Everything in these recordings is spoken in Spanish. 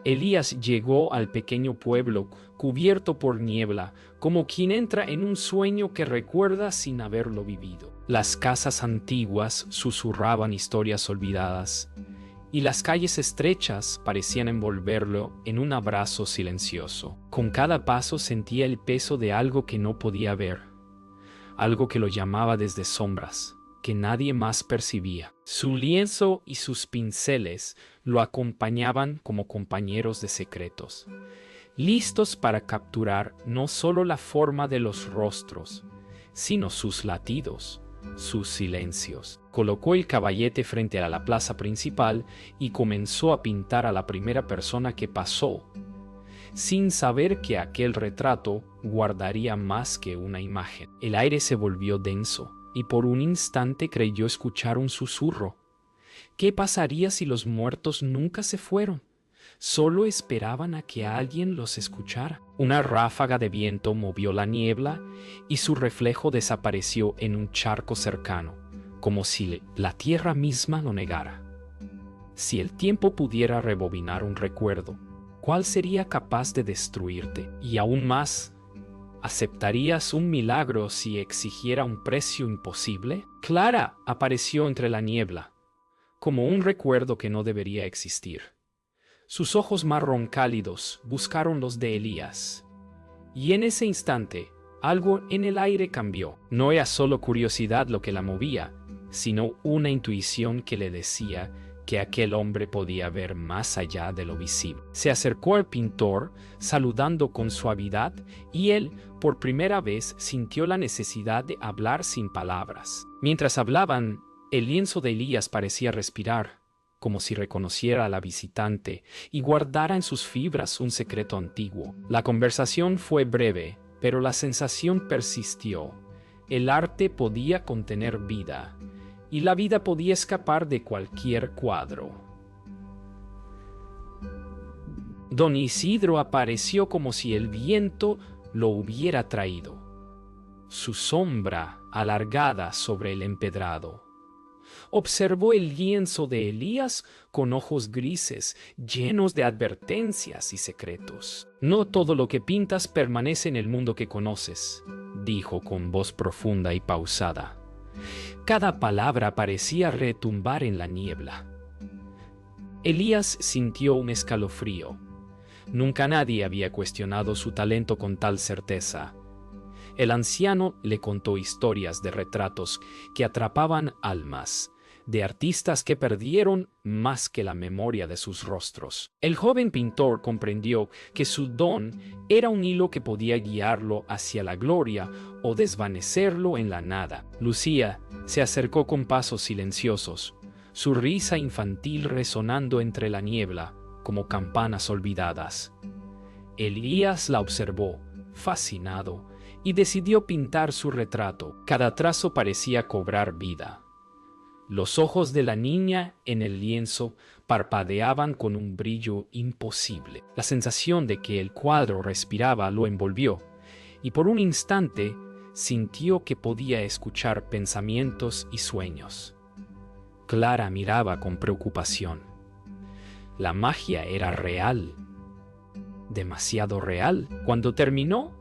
Elías llegó al pequeño pueblo cubierto por niebla, como quien entra en un sueño que recuerda sin haberlo vivido. Las casas antiguas susurraban historias olvidadas, y las calles estrechas parecían envolverlo en un abrazo silencioso. Con cada paso sentía el peso de algo que no podía ver, algo que lo llamaba desde sombras, que nadie más percibía. Su lienzo y sus pinceles lo acompañaban como compañeros de secretos, listos para capturar no solo la forma de los rostros, sino sus latidos, sus silencios. Colocó el caballete frente a la plaza principal y comenzó a pintar a la primera persona que pasó, sin saber que aquel retrato guardaría más que una imagen. El aire se volvió denso y por un instante creyó escuchar un susurro. ¿Qué pasaría si los muertos nunca se fueron? Solo esperaban a que alguien los escuchara. Una ráfaga de viento movió la niebla y su reflejo desapareció en un charco cercano, como si la tierra misma lo negara. Si el tiempo pudiera rebobinar un recuerdo, ¿cuál sería capaz de destruirte? Y aún más, ¿aceptarías un milagro si exigiera un precio imposible? Clara apareció entre la niebla, como un recuerdo que no debería existir. Sus ojos marrón cálidos buscaron los de Elías, y en ese instante algo en el aire cambió. No era solo curiosidad lo que la movía, sino una intuición que le decía que aquel hombre podía ver más allá de lo visible. Se acercó al pintor, saludando con suavidad, y él, por primera vez, sintió la necesidad de hablar sin palabras. Mientras hablaban, el lienzo de Elías parecía respirar, como si reconociera a la visitante y guardara en sus fibras un secreto antiguo. La conversación fue breve, pero la sensación persistió. El arte podía contener vida, y la vida podía escapar de cualquier cuadro. Don Isidro apareció como si el viento lo hubiera traído, su sombra alargada sobre el empedrado. Observó el lienzo de Elías con ojos grises, llenos de advertencias y secretos. No todo lo que pintas permanece en el mundo que conoces, dijo con voz profunda y pausada. Cada palabra parecía retumbar en la niebla. Elías sintió un escalofrío. Nunca nadie había cuestionado su talento con tal certeza. El anciano le contó historias de retratos que atrapaban almas, de artistas que perdieron más que la memoria de sus rostros. El joven pintor comprendió que su don era un hilo que podía guiarlo hacia la gloria o desvanecerlo en la nada. Lucía se acercó con pasos silenciosos, su risa infantil resonando entre la niebla como campanas olvidadas. Elías la observó, fascinado, y decidió pintar su retrato. Cada trazo parecía cobrar vida. Los ojos de la niña en el lienzo parpadeaban con un brillo imposible. La sensación de que el cuadro respiraba lo envolvió, y por un instante sintió que podía escuchar pensamientos y sueños. Clara miraba con preocupación. La magia era real, demasiado real. Cuando terminó,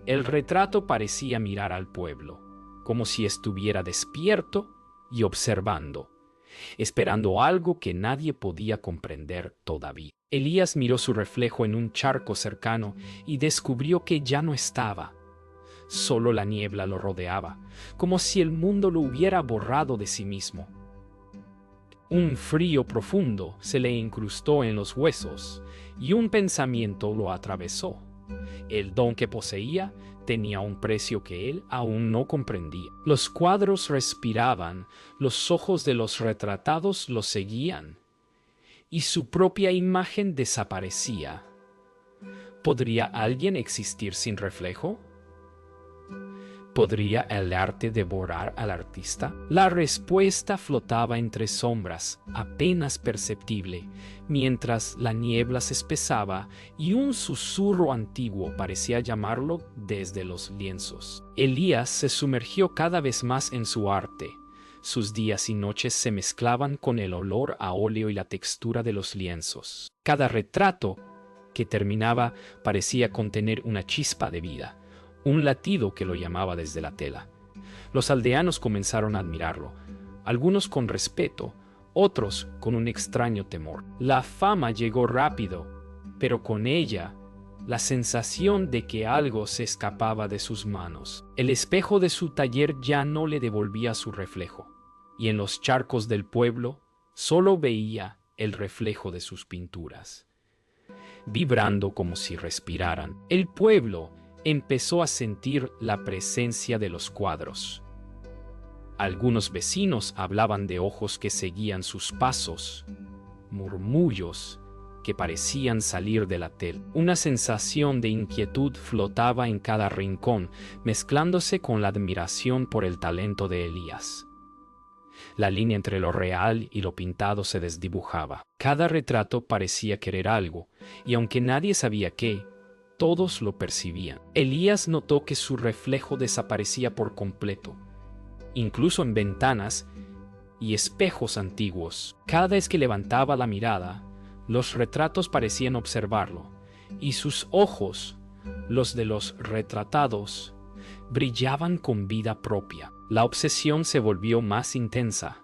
el retrato parecía mirar al pueblo, como si estuviera despierto y observando, esperando algo que nadie podía comprender todavía. Elías miró su reflejo en un charco cercano y descubrió que ya no estaba. Solo la niebla lo rodeaba, como si el mundo lo hubiera borrado de sí mismo. Un frío profundo se le incrustó en los huesos y un pensamiento lo atravesó. El don que poseía tenía un precio que él aún no comprendía. Los cuadros respiraban, los ojos de los retratados lo seguían, y su propia imagen desaparecía. ¿Podría alguien existir sin reflejo? ¿Podría el arte devorar al artista? La respuesta flotaba entre sombras, apenas perceptible, mientras la niebla se espesaba y un susurro antiguo parecía llamarlo desde los lienzos. Elías se sumergió cada vez más en su arte. Sus días y noches se mezclaban con el olor a óleo y la textura de los lienzos. Cada retrato que terminaba parecía contener una chispa de vida, un latido que lo llamaba desde la tela. Los aldeanos comenzaron a admirarlo, algunos con respeto, otros con un extraño temor. La fama llegó rápido, pero con ella la sensación de que algo se escapaba de sus manos. El espejo de su taller ya no le devolvía su reflejo, y en los charcos del pueblo solo veía el reflejo de sus pinturas, vibrando como si respiraran. El pueblo empezó a sentir la presencia de los cuadros. Algunos vecinos hablaban de ojos que seguían sus pasos, murmullos que parecían salir de la tela. Una sensación de inquietud flotaba en cada rincón, mezclándose con la admiración por el talento de Elías. La línea entre lo real y lo pintado se desdibujaba. Cada retrato parecía querer algo, y aunque nadie sabía qué, todos lo percibían. Elías notó que su reflejo desaparecía por completo, incluso en ventanas y espejos antiguos. Cada vez que levantaba la mirada, los retratos parecían observarlo, y sus ojos, los de los retratados, brillaban con vida propia. La obsesión se volvió más intensa.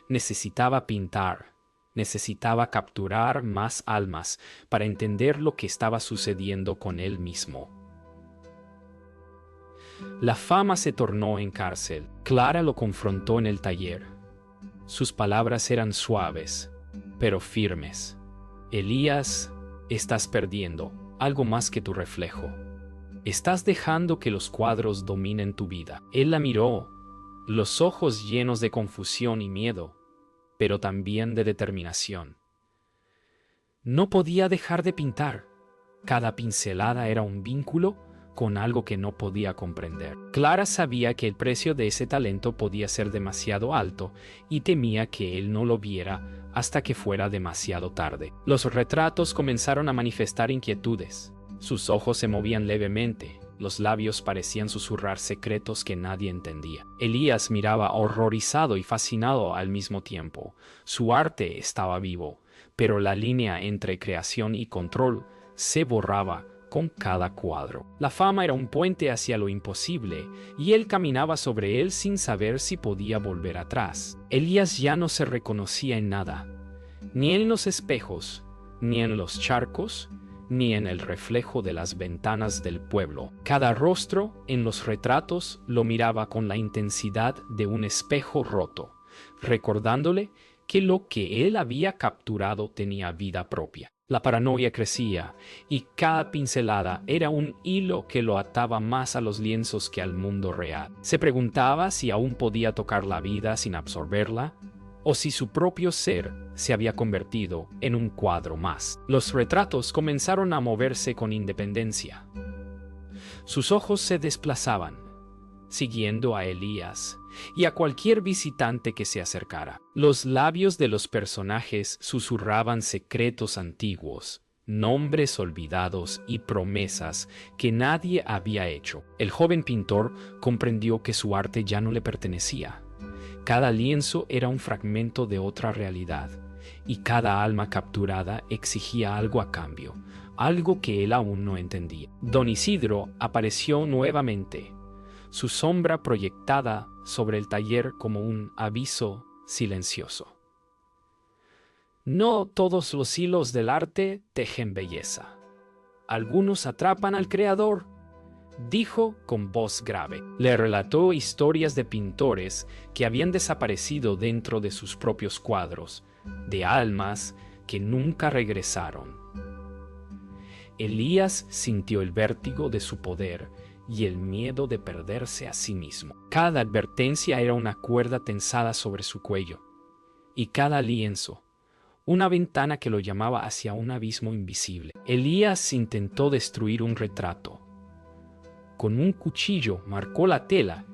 Necesitaba pintar, necesitaba capturar más almas para entender lo que estaba sucediendo con él mismo. La fama se tornó en cárcel. Clara lo confrontó en el taller. Sus palabras eran suaves, pero firmes. Elías, estás perdiendo algo más que tu reflejo. Estás dejando que los cuadros dominen tu vida. Él la miró, los ojos llenos de confusión y miedo, pero también de determinación. No podía dejar de pintar. Cada pincelada era un vínculo con algo que no podía comprender. Clara sabía que el precio de ese talento podía ser demasiado alto y temía que él no lo viera hasta que fuera demasiado tarde. Los retratos comenzaron a manifestar inquietudes. Sus ojos se movían levemente, los labios parecían susurrar secretos que nadie entendía. Elías miraba horrorizado y fascinado al mismo tiempo. Su arte estaba vivo, pero la línea entre creación y control se borraba con cada cuadro. La fama era un puente hacia lo imposible, y él caminaba sobre él sin saber si podía volver atrás. Elías ya no se reconocía en nada, ni en los espejos, ni en los charcos, ni en el reflejo de las ventanas del pueblo. Cada rostro en los retratos lo miraba con la intensidad de un espejo roto, recordándole que lo que él había capturado tenía vida propia. La paranoia crecía, y cada pincelada era un hilo que lo ataba más a los lienzos que al mundo real. Se preguntaba si aún podía tocar la vida sin absorberla, o si su propio ser se había convertido en un cuadro más. Los retratos comenzaron a moverse con independencia. Sus ojos se desplazaban, siguiendo a Elías y a cualquier visitante que se acercara. Los labios de los personajes susurraban secretos antiguos, nombres olvidados y promesas que nadie había hecho. El joven pintor comprendió que su arte ya no le pertenecía. Cada lienzo era un fragmento de otra realidad, y cada alma capturada exigía algo a cambio, algo que él aún no entendía. Don Isidro apareció nuevamente, su sombra proyectada sobre el taller como un aviso silencioso. No todos los hilos del arte tejen belleza. Algunos atrapan al creador, dijo con voz grave. Le relató historias de pintores que habían desaparecido dentro de sus propios cuadros, de almas que nunca regresaron. Elías sintió el vértigo de su poder y el miedo de perderse a sí mismo. Cada advertencia era una cuerda tensada sobre su cuello, y cada lienzo, una ventana que lo llamaba hacia un abismo invisible. Elías intentó destruir un retrato. Con un cuchillo marcó la tela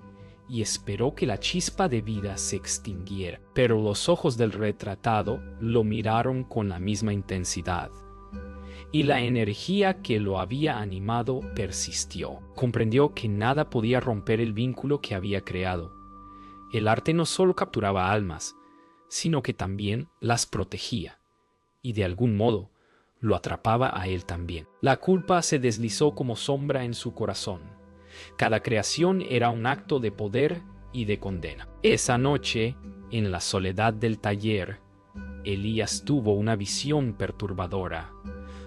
y esperó que la chispa de vida se extinguiera. Pero los ojos del retratado lo miraron con la misma intensidad, y la energía que lo había animado persistió. Comprendió que nada podía romper el vínculo que había creado, El arte no solo capturaba almas, sino que también las protegía, y de algún modo lo atrapaba a él también. La culpa se deslizó como sombra en su corazón. Cada creación era un acto de poder y de condena. Esa noche, en la soledad del taller, Elías tuvo una visión perturbadora.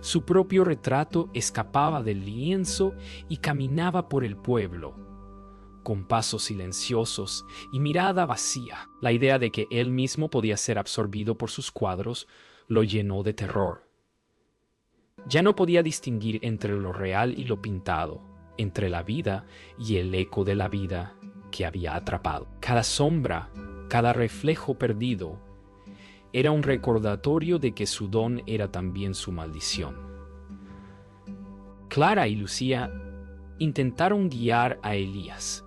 Su propio retrato escapaba del lienzo y caminaba por el pueblo, con pasos silenciosos y mirada vacía. La idea de que él mismo podía ser absorbido por sus cuadros lo llenó de terror. Ya no podía distinguir entre lo real y lo pintado, entre la vida y el eco de la vida que había atrapado. Cada sombra, cada reflejo perdido, era un recordatorio de que su don era también su maldición. Clara y Lucía intentaron guiar a Elías,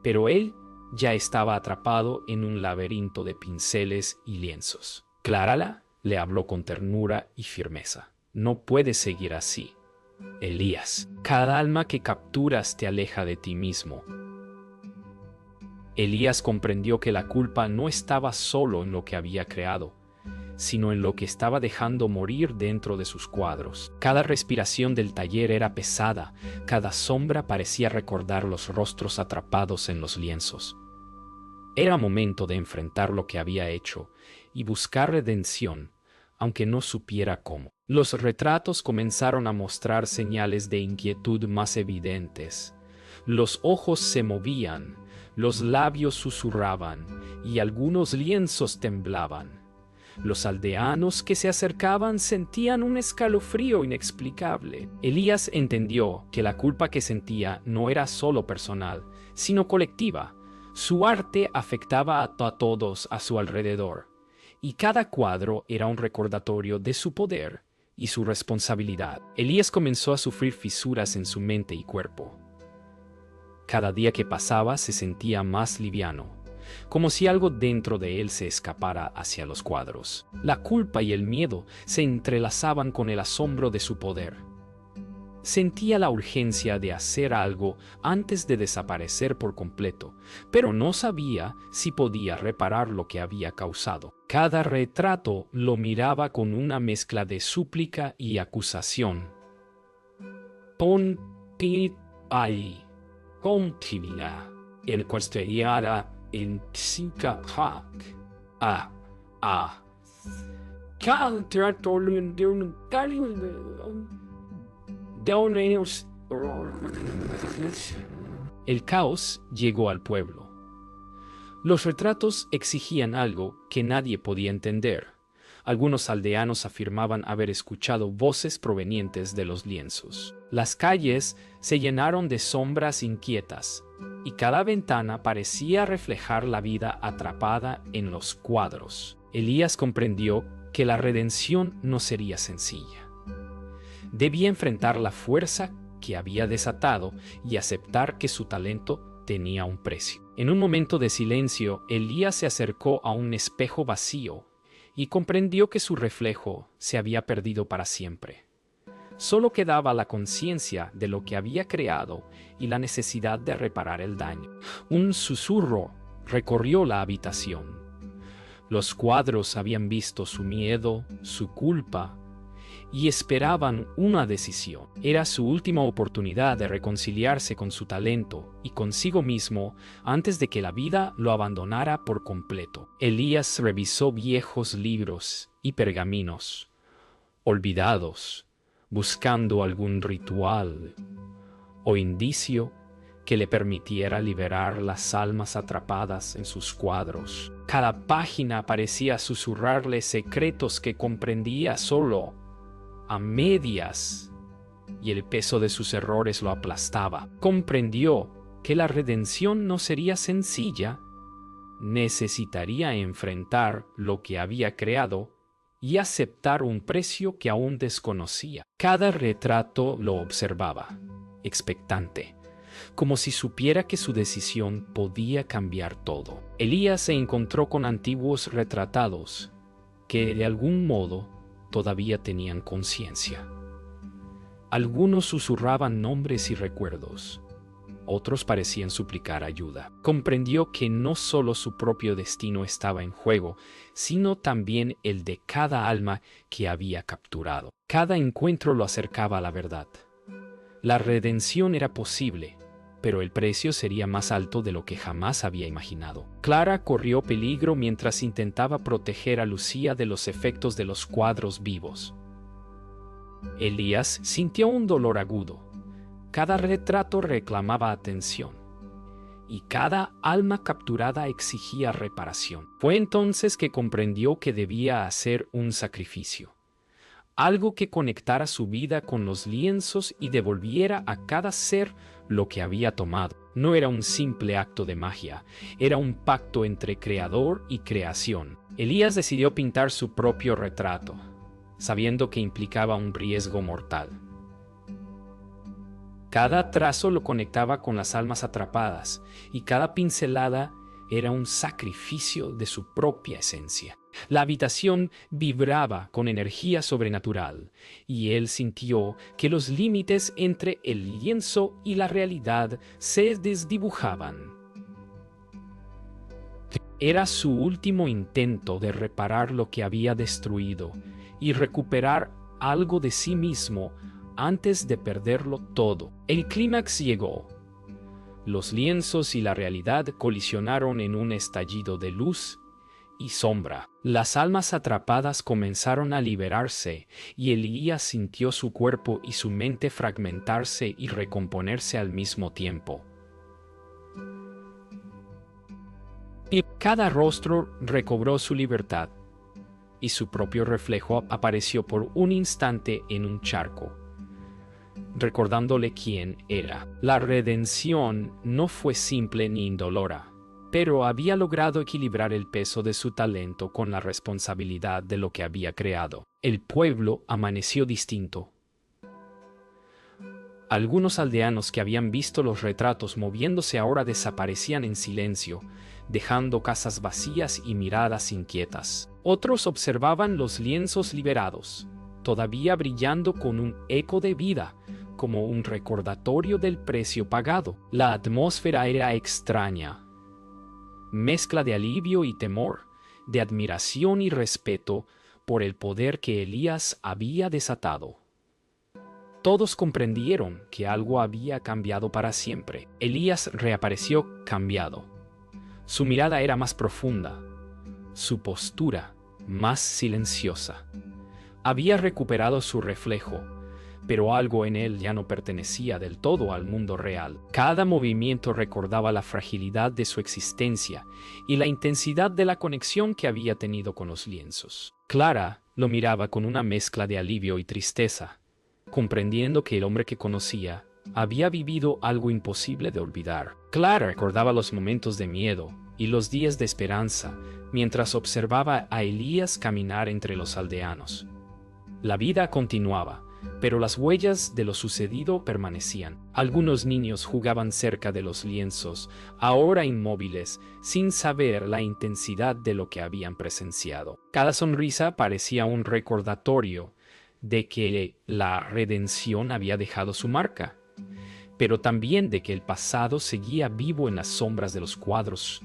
pero él ya estaba atrapado en un laberinto de pinceles y lienzos. Clara le habló con ternura y firmeza. No puedes seguir así, Elías. Cada alma que capturas te aleja de ti mismo. Elías comprendió que la culpa no estaba solo en lo que había creado, sino en lo que estaba dejando morir dentro de sus cuadros. Cada respiración del taller era pesada, cada sombra parecía recordar los rostros atrapados en los lienzos. Era momento de enfrentar lo que había hecho y buscar redención, aunque no supiera cómo. Los retratos comenzaron a mostrar señales de inquietud más evidentes. Los ojos se movían, los labios susurraban y algunos lienzos temblaban. Los aldeanos que se acercaban sentían un escalofrío inexplicable. Elías entendió que la culpa que sentía no era solo personal, sino colectiva. Su arte afectaba a todos a su alrededor, y cada cuadro era un recordatorio de su poder y su responsabilidad. Elías comenzó a sufrir fisuras en su mente y cuerpo. Cada día que pasaba se sentía más liviano, como si algo dentro de él se escapara hacia los cuadros. La culpa y el miedo se entrelazaban con el asombro de su poder. Sentía la urgencia de hacer algo antes de desaparecer por completo, pero no sabía si podía reparar lo que había causado. Cada retrato lo miraba con una mezcla de súplica y acusación. Ponte ahí, continua, el cuestionara en psica El caos llegó al pueblo. Los retratos exigían algo que nadie podía entender. Algunos aldeanos afirmaban haber escuchado voces provenientes de los lienzos. Las calles se llenaron de sombras inquietas, y cada ventana parecía reflejar la vida atrapada en los cuadros. Elías comprendió que la redención no sería sencilla. Debía enfrentar la fuerza que había desatado y aceptar que su talento tenía un precio. En un momento de silencio, Elías se acercó a un espejo vacío y comprendió que su reflejo se había perdido para siempre. Solo quedaba la conciencia de lo que había creado y la necesidad de reparar el daño. Un susurro recorrió la habitación. Los cuadros habían visto su miedo, su culpa, y esperaban una decisión. Era su última oportunidad de reconciliarse con su talento y consigo mismo antes de que la vida lo abandonara por completo. Elías revisó viejos libros y pergaminos, olvidados, buscando algún ritual o indicio que le permitiera liberar las almas atrapadas en sus cuadros. Cada página parecía susurrarle secretos que comprendía solo a medias, y el peso de sus errores lo aplastaba. Comprendió que la redención no sería sencilla. Necesitaría enfrentar lo que había creado y aceptar un precio que aún desconocía. Cada retrato lo observaba, expectante, como si supiera que su decisión podía cambiar todo. Elías se encontró con antiguos retratados que de algún modo todavía tenían conciencia. Algunos susurraban nombres y recuerdos, Otros parecían suplicar ayuda. Comprendió que no solo su propio destino estaba en juego, sino también el de cada alma que había capturado. Cada encuentro lo acercaba a la verdad. La redención era posible, pero el precio sería más alto de lo que jamás había imaginado. Clara corrió peligro mientras intentaba proteger a Lucía de los efectos de los cuadros vivos. Elías sintió un dolor agudo. Cada retrato reclamaba atención, y cada alma capturada exigía reparación. Fue entonces que comprendió que debía hacer un sacrificio, algo que conectara su vida con los lienzos y devolviera a cada ser lo que había tomado. No era un simple acto de magia, era un pacto entre creador y creación. Elías decidió pintar su propio retrato, sabiendo que implicaba un riesgo mortal. Cada trazo lo conectaba con las almas atrapadas, y cada pincelada era un sacrificio de su propia esencia. La habitación vibraba con energía sobrenatural, y él sintió que los límites entre el lienzo y la realidad se desdibujaban. Era su último intento de reparar lo que había destruido y recuperar algo de sí mismo antes de perderlo todo. El clímax llegó. Los lienzos y la realidad colisionaron en un estallido de luz y sombra. Las almas atrapadas comenzaron a liberarse, y Elías sintió su cuerpo y su mente fragmentarse y recomponerse al mismo tiempo. Y cada rostro recobró su libertad, y su propio reflejo apareció por un instante en un charco, recordándole quién era. La redención no fue simple ni indolora, pero había logrado equilibrar el peso de su talento con la responsabilidad de lo que había creado. El pueblo amaneció distinto. Algunos aldeanos que habían visto los retratos moviéndose ahora desaparecían en silencio, dejando casas vacías y miradas inquietas. Otros observaban los lienzos liberados, todavía brillando con un eco de vida, como un recordatorio del precio pagado. La atmósfera era extraña, mezcla de alivio y temor, de admiración y respeto por el poder que Elías había desatado. Todos comprendieron que algo había cambiado para siempre. Elías reapareció cambiado. Su mirada era más profunda, su postura más silenciosa. Había recuperado su reflejo, pero algo en él ya no pertenecía del todo al mundo real. Cada movimiento recordaba la fragilidad de su existencia y la intensidad de la conexión que había tenido con los lienzos. Clara lo miraba con una mezcla de alivio y tristeza, comprendiendo que el hombre que conocía había vivido algo imposible de olvidar. Clara recordaba los momentos de miedo y los días de esperanza mientras observaba a Elías caminar entre los aldeanos. La vida continuaba, pero las huellas de lo sucedido permanecían. Algunos niños jugaban cerca de los lienzos, ahora inmóviles, sin saber la intensidad de lo que habían presenciado. Cada sonrisa parecía un recordatorio de que la redención había dejado su marca, pero también de que el pasado seguía vivo en las sombras de los cuadros.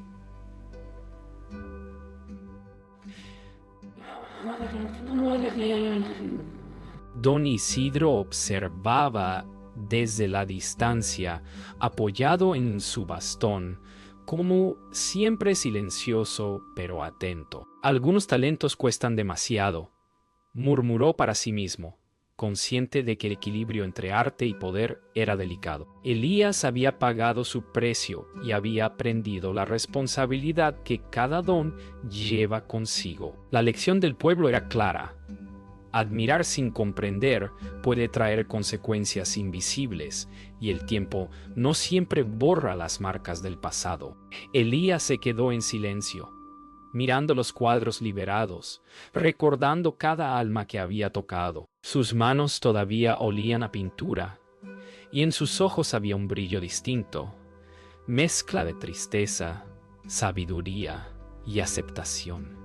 Don Isidro observaba desde la distancia, apoyado en su bastón, como siempre silencioso pero atento. Algunos talentos cuestan demasiado, murmuró para sí mismo, consciente de que el equilibrio entre arte y poder era delicado. Elías había pagado su precio y había aprendido la responsabilidad que cada don lleva consigo. La lección del pueblo era clara. Admirar sin comprender puede traer consecuencias invisibles, y el tiempo no siempre borra las marcas del pasado. Elías se quedó en silencio, mirando los cuadros liberados, recordando cada alma que había tocado. Sus manos todavía olían a pintura, y en sus ojos había un brillo distinto, mezcla de tristeza, sabiduría y aceptación.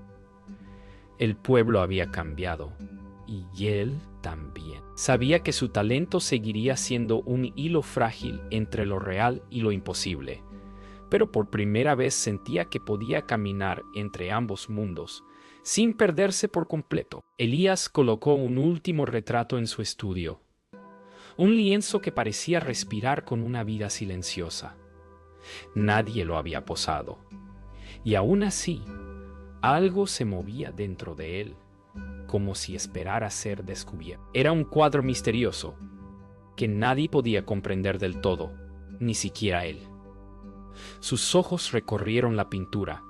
El pueblo había cambiado, y él también. Sabía que su talento seguiría siendo un hilo frágil entre lo real y lo imposible, pero por primera vez sentía que podía caminar entre ambos mundos, sin perderse por completo. Elías colocó un último retrato en su estudio, un lienzo que parecía respirar con una vida silenciosa. Nadie lo había posado, y aún así, algo se movía dentro de él, como si esperara ser descubierto. Era un cuadro misterioso, que nadie podía comprender del todo, ni siquiera él. Sus ojos recorrieron la pintura,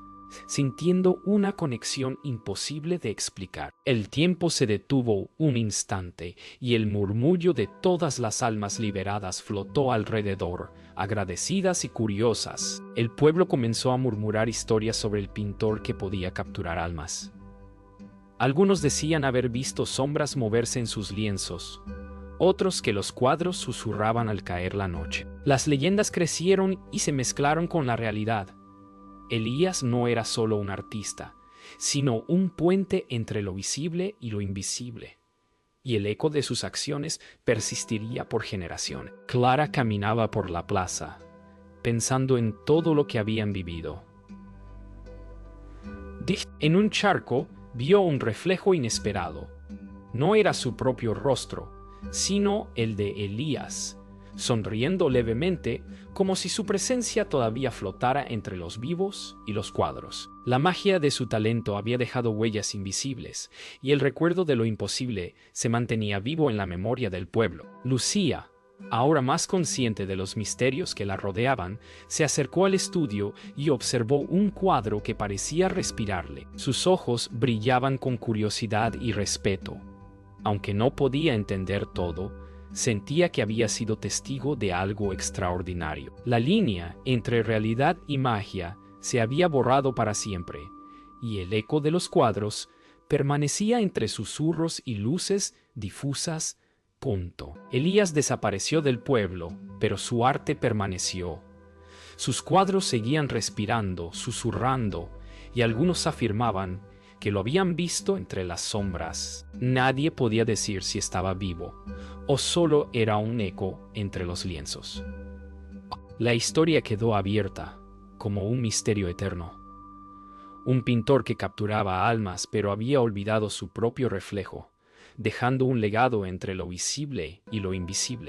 sintiendo una conexión imposible de explicar. El tiempo se detuvo un instante y el murmullo de todas las almas liberadas flotó alrededor, agradecidas y curiosas. El pueblo comenzó a murmurar historias sobre el pintor que podía capturar almas. Algunos decían haber visto sombras moverse en sus lienzos, otros que los cuadros susurraban al caer la noche. Las leyendas crecieron y se mezclaron con la realidad. Elías no era solo un artista, sino un puente entre lo visible y lo invisible, y el eco de sus acciones persistiría por generaciones. Clara caminaba por la plaza, pensando en todo lo que habían vivido. En un charco vio un reflejo inesperado. No era su propio rostro, sino el de Elías, sonriendo levemente, como si su presencia todavía flotara entre los vivos y los cuadros. La magia de su talento había dejado huellas invisibles, y el recuerdo de lo imposible se mantenía vivo en la memoria del pueblo. Lucía, ahora más consciente de los misterios que la rodeaban, se acercó al estudio y observó un cuadro que parecía respirarle. Sus ojos brillaban con curiosidad y respeto. Aunque no podía entender todo, sentía que había sido testigo de algo extraordinario. La línea entre realidad y magia se había borrado para siempre, y el eco de los cuadros permanecía entre susurros y luces difusas. Elías desapareció del pueblo, pero su arte permaneció. Sus cuadros seguían respirando, susurrando, y algunos afirmaban que lo habían visto entre las sombras. Nadie podía decir si estaba vivo o solo era un eco entre los lienzos. La historia quedó abierta, como un misterio eterno. Un pintor que capturaba almas pero había olvidado su propio reflejo, dejando un legado entre lo visible y lo invisible.